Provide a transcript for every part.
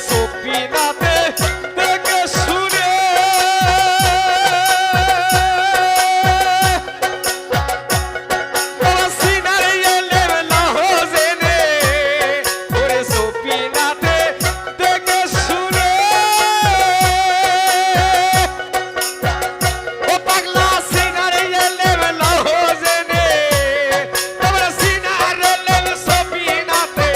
সপিনাতে দেখে শুনে ওরা সিনারে এলে লাহো জেনে ওরে সপিনাতে দেখে শুনে ও পাগলা সিনারে এলে লাহো জেনে ওরা সিনারে এলে সপিনাতে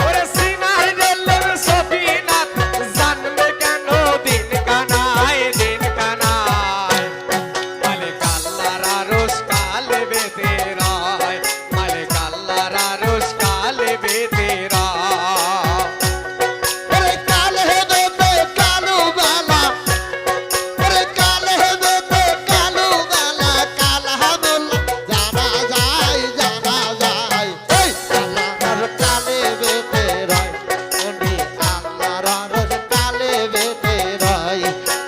ওরে সিনারে এলে সপিনাতে জানবে কেন দিন কানায় মালিক আল্লাহর আরশ কালে বেতে রায় মালিক আল্লাহর আরশ কালে বেতে রায় ওরে কাল হেবেতে কালু বালা ওরে কাল হেবেতে কালু বালা কাল হামলা জানা যায় এই আল্লাহর কালে বেতে রয় উনি আল্লাহর আরশ কালে বেতে রয়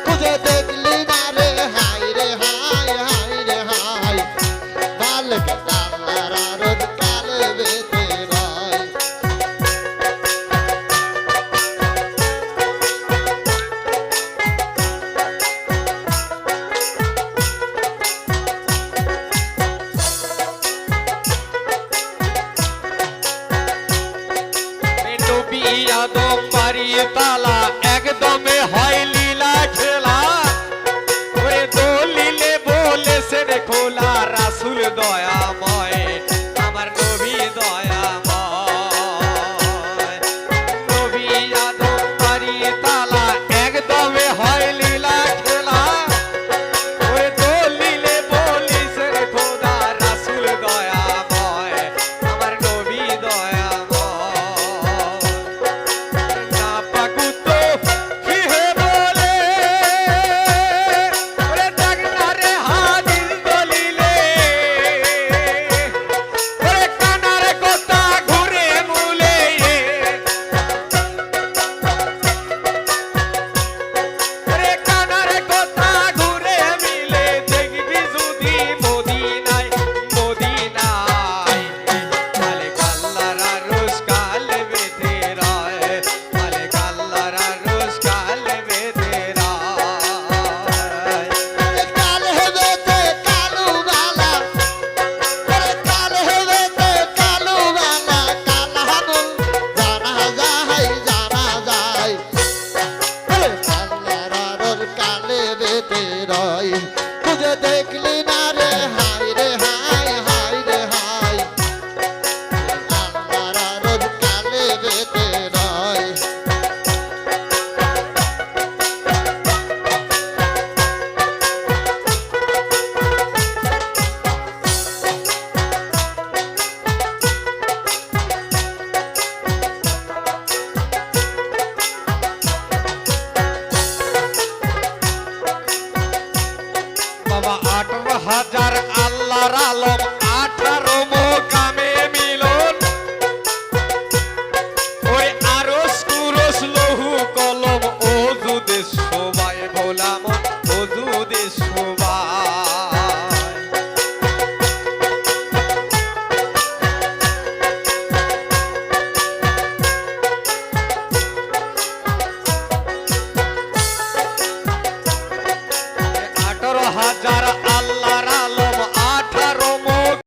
তুঝে দেখলি না রে হাই রে হাই মালিক আল্লাহর আরশ কালে বেতে রয় ডুবি আদম বাড়ি তালা